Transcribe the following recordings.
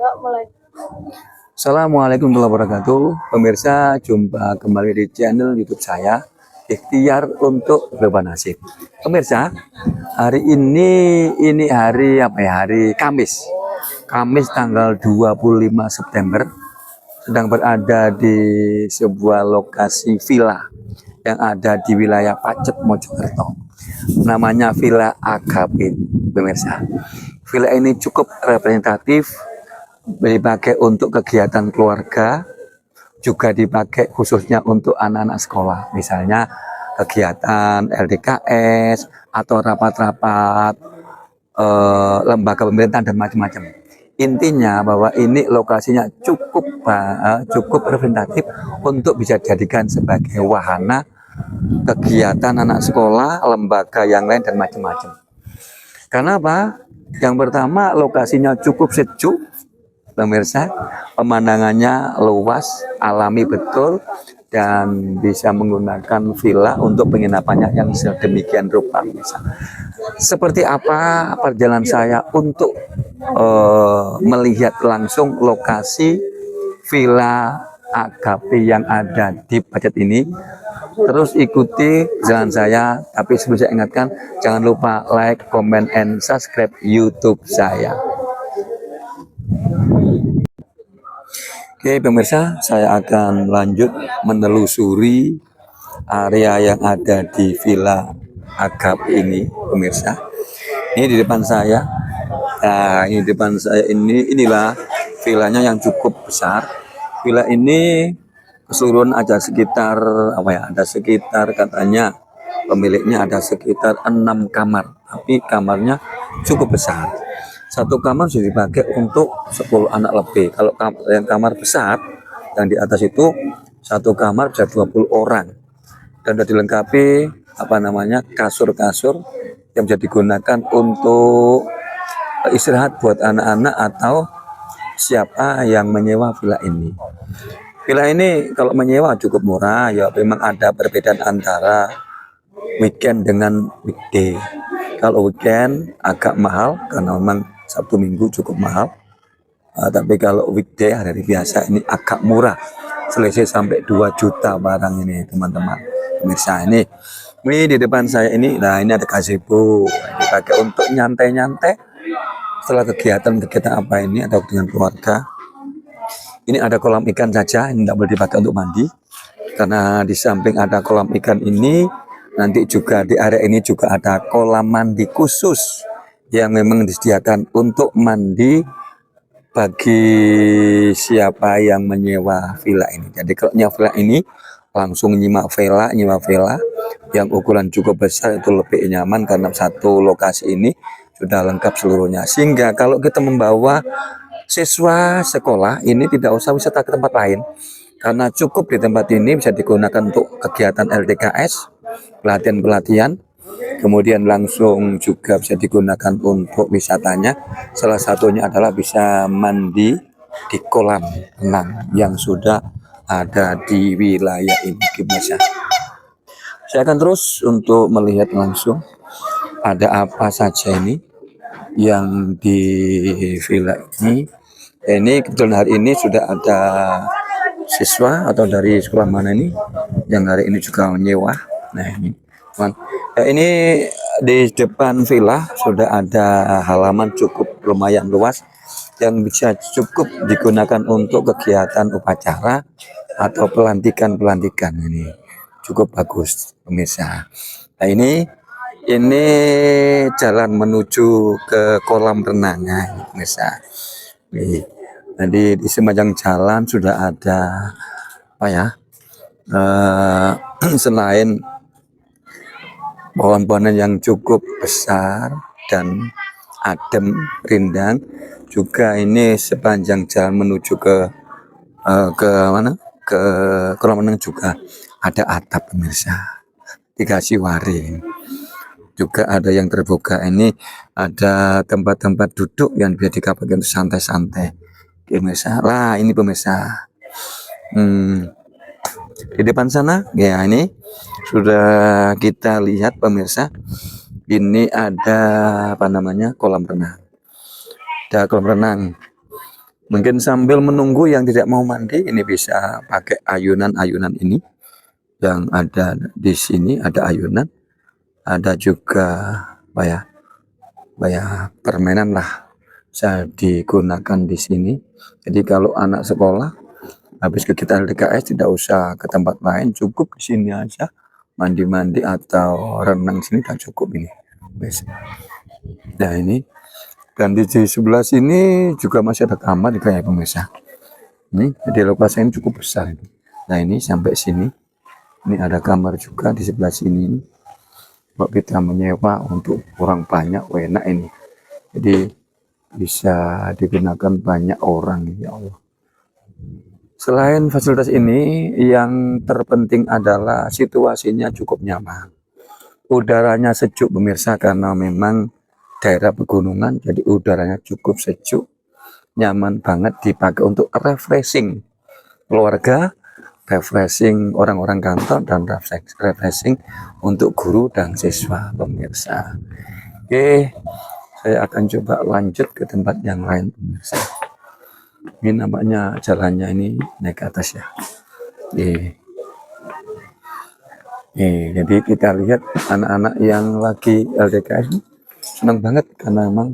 Assalamualaikum warahmatullahi wabarakatuh. Pemirsa, jumpa kembali di channel YouTube saya, Ikhtiar untuk Berubah Nasib. Pemirsa, hari ini hari apa ya? Hari Kamis. Kamis tanggal 25 September. Sedang berada di sebuah lokasi villa yang ada di wilayah Pacet, Mojokerto. Namanya Villa Agapit, pemirsa. Villa ini cukup representatif, dipakai untuk kegiatan keluarga, juga dipakai khususnya untuk anak-anak sekolah, misalnya kegiatan LDKS atau rapat-rapat lembaga pemerintahan dan macam-macam. Intinya bahwa ini lokasinya cukup representatif untuk bisa dijadikan sebagai wahana kegiatan anak sekolah, lembaga yang lain dan macam-macam. Karena apa? Yang pertama, lokasinya cukup sejuk, pemirsa, pemandangannya luas, alami betul, dan bisa menggunakan villa untuk penginapannya yang sedemikian rupa. Seperti apa perjalanan saya untuk melihat langsung lokasi Villa Agapit yang ada di Pacet ini? Terus ikuti jalan saya, tapi sebelum saya ingatkan, jangan lupa like, comment, and subscribe YouTube saya. Oke pemirsa, saya akan lanjut menelusuri area yang ada di Villa Agapit ini, pemirsa. Ini di depan saya. Nah, ini di depan saya inilah villanya yang cukup besar. Villa ini keseluruhan ada sekitar ada sekitar katanya pemiliknya ada sekitar 6 kamar, tapi kamarnya cukup besar. Satu kamar sudah dipakai untuk 10 anak lebih. Kalau yang kamar besar yang di atas itu satu kamar bisa 20 orang, dan sudah dilengkapi kasur-kasur yang bisa digunakan untuk istirahat buat anak-anak atau siapa yang menyewa villa ini. Villa ini kalau menyewa cukup murah, ya memang ada perbedaan antara weekend dengan weekday. Kalau weekend agak mahal karena memang Sabtu Minggu cukup mahal. Tapi kalau weekday hari biasa ini agak murah. Selisih sampai 2 juta barang ini, teman-teman. Pemirsa, ini di depan saya ini, nah ini ada gazebo dipakai untuk nyantai-nyantai setelah kegiatan apa ini atau dengan keluarga. Ini ada kolam ikan saja, ini tidak boleh dipakai untuk mandi, karena di samping ada kolam ikan ini, nanti juga di area ini juga ada kolam mandi khusus yang memang disediakan untuk mandi bagi siapa yang menyewa villa ini. Jadi kalau nyewa villa ini langsung nyewa villa yang ukuran cukup besar, itu lebih nyaman karena satu lokasi ini sudah lengkap seluruhnya. Sehingga kalau kita membawa siswa sekolah ini tidak usah wisata ke tempat lain, karena cukup di tempat ini bisa digunakan untuk kegiatan LDKS, pelatihan-pelatihan, kemudian langsung juga bisa digunakan untuk wisatanya. Salah satunya adalah bisa mandi di kolam renang yang sudah ada di wilayah ini, pemirsa. Saya akan terus untuk melihat langsung ada apa saja ini yang di villa ini. Ini kebetulan hari ini sudah ada siswa atau dari sekolah mana ini yang hari ini juga menyewa. Nah ini, ini di depan villa sudah ada halaman cukup lumayan luas yang bisa cukup digunakan untuk kegiatan upacara atau pelantikan ini. Cukup bagus, pemirsa. Nah ini jalan menuju ke kolam renangnya, pemirsa. Jadi di sepanjang jalan sudah ada selain pohon-pohonan yang cukup besar dan adem, rindang, juga ini sepanjang jalan menuju ke kolam renang juga ada atap, pemirsa, dikasih waring. Juga ada yang terbuka, ini ada tempat-tempat duduk yang bisa dipakai untuk santai-santai, pemirsa. Lah ini pemirsa, di depan sana ya, ini sudah kita lihat pemirsa, ini ada kolam renang. Ada kolam renang. Mungkin sambil menunggu yang tidak mau mandi, ini bisa pakai ayunan-ayunan ini yang ada di sini. Ada ayunan, ada juga apa ya, permainan lah bisa digunakan di sini. Jadi kalau anak sekolah habis kegiatan LDKS tidak usah ke tempat lain, cukup di sini aja mandi-mandi atau renang sini dan cukup ini. Nah ini, dan di sebelah sini juga masih ada kamar juga ya pemirsa. Ini di lokasi ini cukup besar. Nah ini sampai sini, ini ada kamar juga di sebelah sini. Kalau kita menyewa untuk kurang banyak, enak ini. Jadi bisa digunakan banyak orang, ya Allah. Selain fasilitas ini, yang terpenting adalah situasinya cukup nyaman. Udaranya sejuk pemirsa, karena memang daerah pegunungan, jadi udaranya cukup sejuk, nyaman banget dipakai untuk refreshing keluarga, refreshing orang-orang kantor, dan refreshing untuk guru dan siswa pemirsa. Oke, saya akan coba lanjut ke tempat yang lain pemirsa. Ini nampaknya jalannya ini naik ke atas ya. Jadi kita lihat anak-anak yang lagi LDKS senang banget karena memang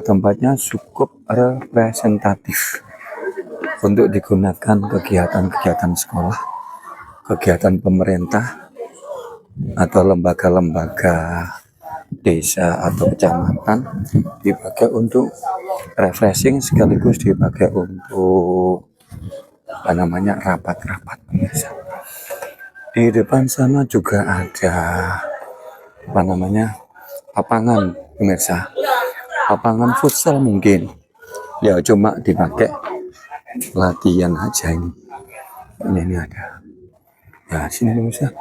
tempatnya cukup representatif untuk digunakan kegiatan-kegiatan sekolah, kegiatan pemerintah, atau lembaga-lembaga desa atau kecamatan, dipakai untuk refreshing sekaligus dipakai untuk rapat-rapat pemirsa. Di depan sana juga ada lapangan pemirsa, lapangan futsal mungkin ya, cuma dipakai latihan aja ini. Ini ada ya sini pemirsa,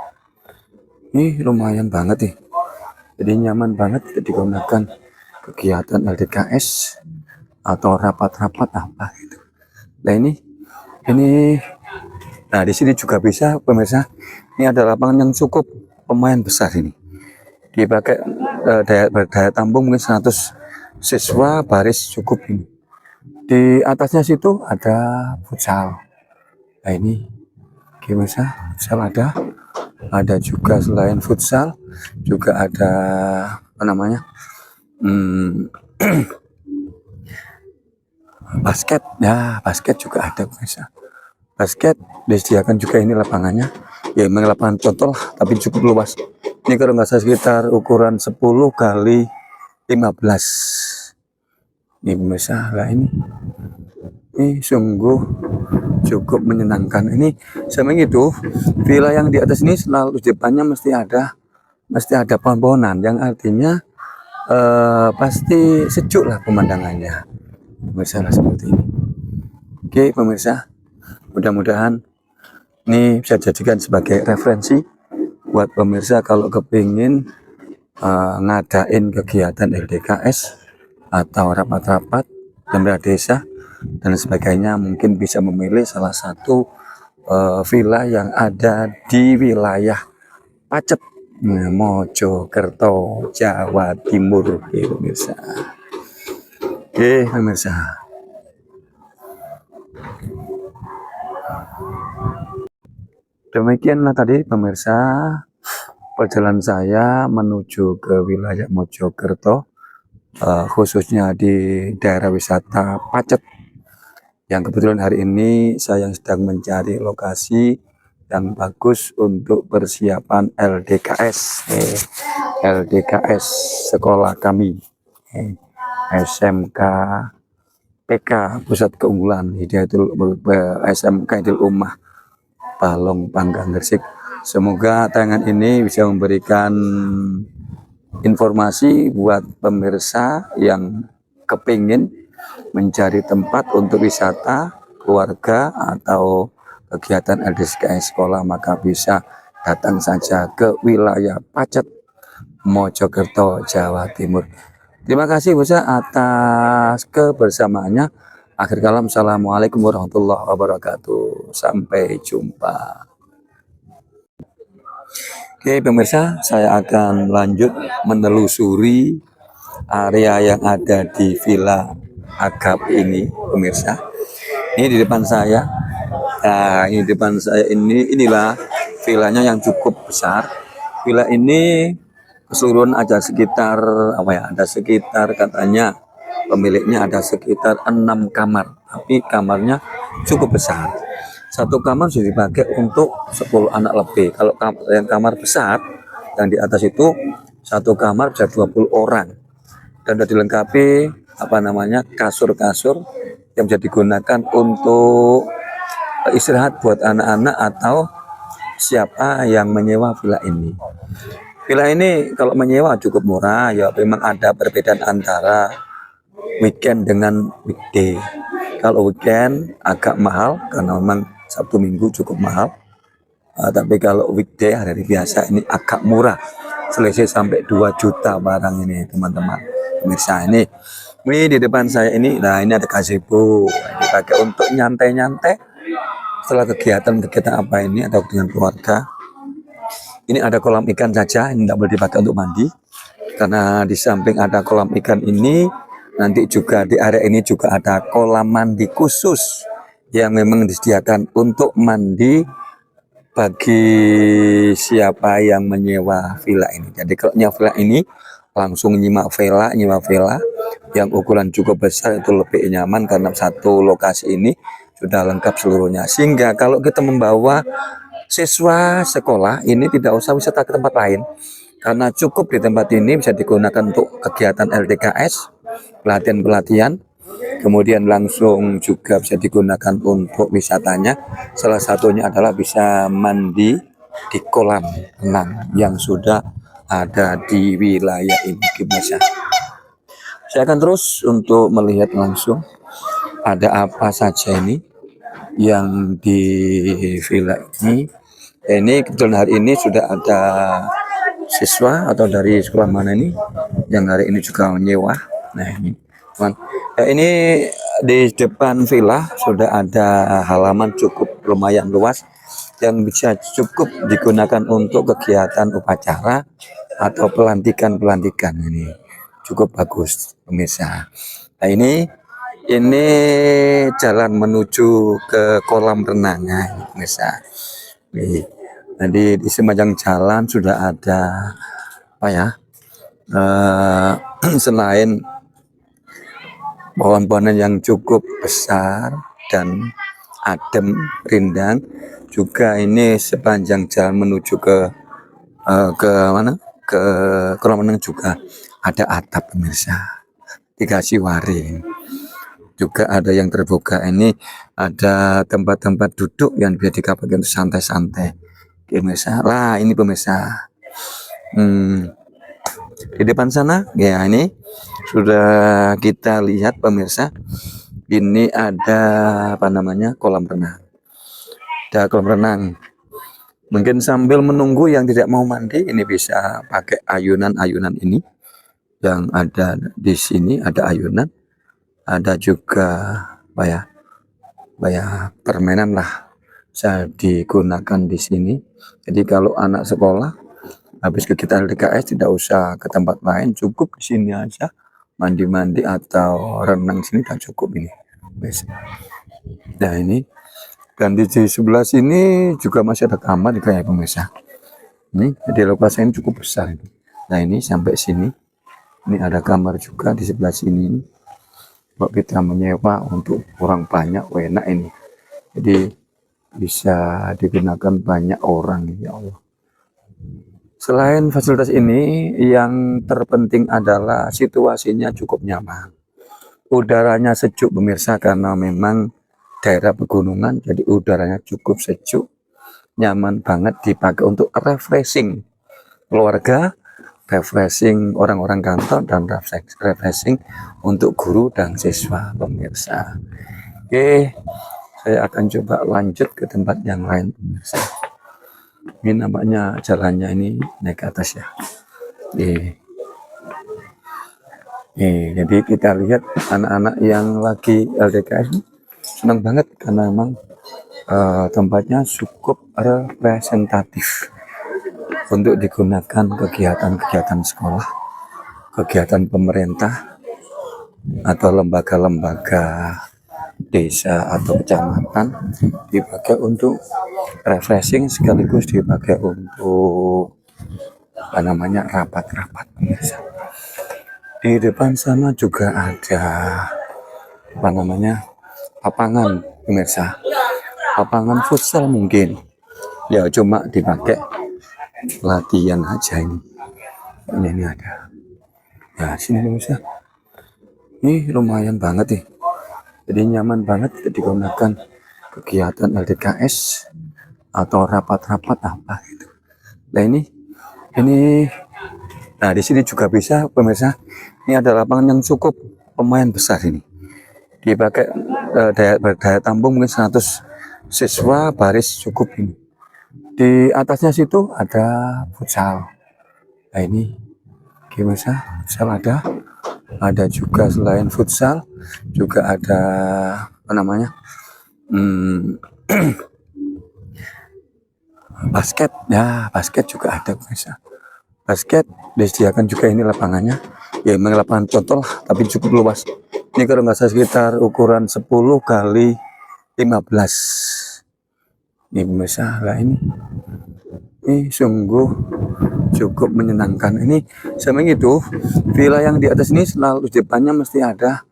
ini lumayan banget nih, jadi nyaman banget digunakan kegiatan LDKS atau rapat-rapat apa gitu. Nah ini nah di sini juga bisa pemirsa. Ini ada lapangan yang cukup lumayan besar ini, dipakai daya tampung mungkin 100 siswa baris cukup ini. Di atasnya situ ada futsal. Nah ini pemirsa, futsal ada juga. Selain futsal juga ada basket ya, basket juga ada pemirsa. Basket disediakan juga ini lapangannya ya, memang lapangan contoh lah, tapi cukup luas. Ini kalau nggak salah sekitar ukuran 10 kali 15 ini pemirsa. Lah ini sungguh cukup menyenangkan. Ini sama itu, villa yang di atas ini selalu depannya mesti ada pohon-pohonan, yang artinya pasti sejuk lah pemandangannya pemirsa, seperti ini. Oke pemirsa, mudah-mudahan ini bisa dijadikan sebagai referensi buat pemirsa kalau kepingin ngadain kegiatan LDKS atau rapat-rapat pemerintah desa dan sebagainya. Mungkin bisa memilih salah satu villa yang ada di wilayah Pacet, Mojokerto, Jawa Timur, pemirsa. Oke pemirsa, demikianlah tadi pemirsa perjalanan saya menuju ke wilayah Mojokerto, khususnya di daerah wisata Pacet, yang kebetulan hari ini saya sedang mencari lokasi yang bagus untuk persiapan LDKS sekolah kami, SMK PK Pusat Keunggulan Hidayatul SMK Hidayat Ummah Balong Panggang Gresik. Semoga tayangan ini bisa memberikan informasi buat pemirsa yang kepingin mencari tempat untuk wisata keluarga atau kegiatan LDKS sekolah, maka bisa datang saja ke wilayah Pacet, Mojokerto, Jawa Timur. Terima kasih pemirsa atas kebersamaannya. Akhir kalam, assalamualaikum warahmatullahi wabarakatuh. Sampai jumpa. Oke pemirsa, saya akan lanjut menelusuri area yang ada di Villa Agap ini pemirsa. Ini di depan saya. Nah, ini di depan saya inilah villanya yang cukup besar. Villa ini keseluruhan ada sekitar apa ya? Ada sekitar katanya pemiliknya ada sekitar 6 kamar, tapi kamarnya cukup besar. Satu kamar sudah dipakai untuk 10 anak lebih. Kalau yang kamar besar yang di atas itu satu kamar bisa 20 orang dan sudah dilengkapi apa namanya kasur-kasur yang bisa digunakan untuk istirahat buat anak-anak atau siapa yang menyewa villa ini. Villa ini kalau menyewa cukup murah, ya memang ada perbedaan antara weekend dengan weekday. Kalau weekend agak mahal karena memang Sabtu Minggu cukup mahal. Tapi kalau weekday hari biasa ini agak murah. Selisih sampai 2 juta barang ini teman-teman. Pemirsa ini di depan saya ini, nah ini ada gazebo dipakai untuk nyantai-nyantai setelah kegiatan-kegiatan apa ini atau dengan keluarga. Ini ada kolam ikan saja, ini tidak boleh dipakai untuk mandi karena di samping ada kolam ikan ini, nanti juga di area ini juga ada kolam mandi khusus yang memang disediakan untuk mandi bagi siapa yang menyewa villa ini. Jadi kalau nyewa villa ini langsung nyewa villa yang ukuran cukup besar itu lebih nyaman karena satu lokasi ini sudah lengkap seluruhnya. Sehingga kalau kita membawa siswa sekolah ini tidak usah wisata ke tempat lain karena cukup di tempat ini bisa digunakan untuk kegiatan LTKS, pelatihan-pelatihan. Kemudian langsung juga bisa digunakan untuk wisatanya. Salah satunya adalah bisa mandi di kolam renang yang sudah ada di wilayah ini. Pemirsa, saya akan terus untuk melihat langsung ada apa saja ini yang di villa ini. Ini kebetulan hari ini sudah ada siswa atau dari sekolah mana ini yang hari ini juga menyewa. Nah ini teman, ini di depan villa sudah ada halaman cukup lumayan luas yang bisa cukup digunakan untuk kegiatan upacara atau pelantikan ini cukup bagus pemirsa. Nah ini jalan menuju ke kolam renangnya pemirsa. Jadi di sepanjang jalan sudah ada apa ya? Selain pohon-pohonan yang cukup besar dan adem, rindang, juga ini sepanjang jalan menuju ke mana? Ke kolam renang juga ada atap pemirsa, dikasih waring. Juga ada yang terbuka, ini ada tempat-tempat duduk yang bisa dipakai untuk santai-santai. Pemirsa, lah ini pemirsa. Di depan sana, ya ini sudah kita lihat pemirsa. Ini ada apa namanya kolam renang. Ada kolam renang. Mungkin sambil menunggu yang tidak mau mandi, ini bisa pakai ayunan-ayunan ini yang ada di sini. Ada ayunan, ada juga apa ya permainan lah bisa digunakan di sini. Jadi kalau anak sekolah habis kegiatan LDKS tidak usah ke tempat lain, cukup di sini aja mandi-mandi atau renang sini tak cukup ini. Nah ini dan di sebelah sini juga masih ada kamar kayak pemirsa. Ini jadi lokasi ini cukup besar. Nah ini sampai sini, ini ada kamar juga di sebelah sini. Kalau kita menyewa untuk orang banyak, enak ini. Jadi bisa digunakan banyak orang, ya Allah. Selain fasilitas ini, yang terpenting adalah situasinya cukup nyaman. Udaranya sejuk pemirsa karena memang daerah pegunungan, jadi udaranya cukup sejuk, nyaman banget dipakai untuk refreshing keluarga, refreshing orang-orang kantor, dan refreshing untuk guru dan siswa pemirsa. Oke, saya akan coba lanjut ke tempat yang lain pemirsa. Ini nampaknya jalannya ini naik ke atas ya. Jadi kita lihat anak-anak yang lagi LDKS senang banget karena memang tempatnya cukup representatif untuk digunakan kegiatan-kegiatan sekolah, kegiatan pemerintah, atau lembaga-lembaga desa atau kecamatan dipakai untuk refreshing sekaligus dipakai untuk apa namanya rapat-rapat pemirsa. Di depan sana juga ada apa namanya lapangan pemirsa, lapangan futsal mungkin ya, cuma dipakai latihan aja ini ada ya sini pemirsa. Ini lumayan banget nih, jadi nyaman banget digunakan kegiatan LDKS atau rapat-rapat apa gitu. Nah ini nah di sini juga bisa pemirsa. Ini ada lapangan yang cukup lumayan besar ini, dipakai daya tampung mungkin 100 siswa baris cukup ini. Di atasnya situ ada futsal. Nah ini pemirsa, futsal ada juga. Selain futsal juga ada apa namanya basket ya, basket juga ada pemirsa. Basket disediakan juga ini lapangannya ya, memang lapangan contoh lah, tapi cukup luas. Ini kalau nggak salah sekitar ukuran 10 kali 15 ini pemirsa. Lah ini sungguh cukup menyenangkan. Ini sama itu villa yang di atas ini selalu depannya mesti ada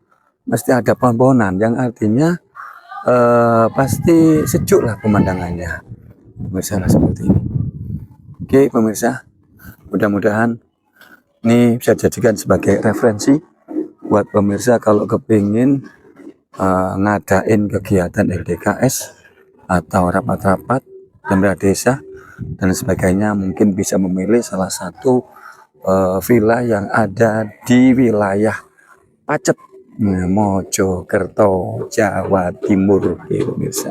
pohon-pohonan, yang artinya pasti sejuk lah pemandangannya pemirsa, seperti ini. Oke pemirsa, mudah-mudahan ini bisa dijadikan sebagai referensi buat pemirsa kalau kepingin ngadain kegiatan LDKS atau rapat-rapat pemerintah desa dan sebagainya. Mungkin bisa memilih salah satu villa yang ada di wilayah Pacet, Mojokerto, Jawa Timur. Oke pemirsa.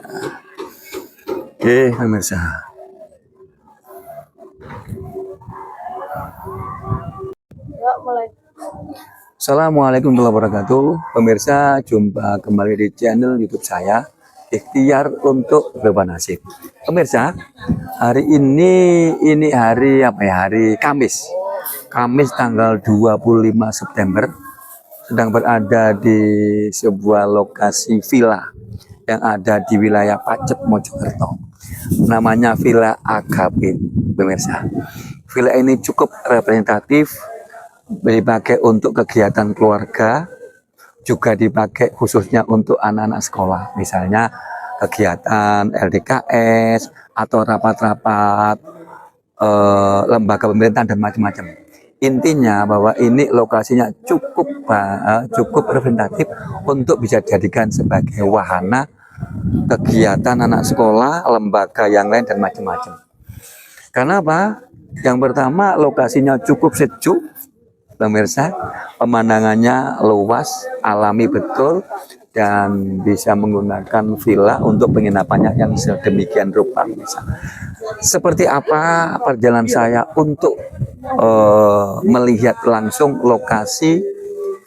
Oke pemirsa. Assalamualaikum warahmatullahi wabarakatuh. Pemirsa, jumpa kembali di channel YouTube saya, Ikhtiar untuk Berubah Nasib. Pemirsa, hari ini hari apa ya? Hari Kamis. Kamis tanggal 25 September. Sedang berada di sebuah lokasi villa yang ada di wilayah Pacet, Mojokerto. Namanya Villa Agapit, pemirsa. Villa ini cukup representatif, dipakai untuk kegiatan keluarga, juga dipakai khususnya untuk anak-anak sekolah, misalnya kegiatan LDKS atau rapat-rapat lembaga pemerintahan dan macam-macam. Intinya bahwa ini lokasinya cukup representatif untuk bisa dijadikan sebagai wahana kegiatan anak sekolah, lembaga yang lain dan macam-macam. Karena apa? Yang pertama, lokasinya cukup sejuk pemirsa, pemandangannya luas, alami betul, dan bisa menggunakan villa untuk penginapannya yang sedemikian rupa. Seperti apa perjalanan saya untuk melihat langsung lokasi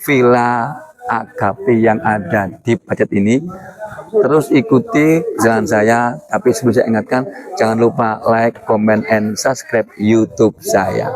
Villa Agapit yang ada di Pacet ini? Terus ikuti jalan saya, tapi sebelum saya ingatkan, jangan lupa like, comment, and subscribe YouTube saya.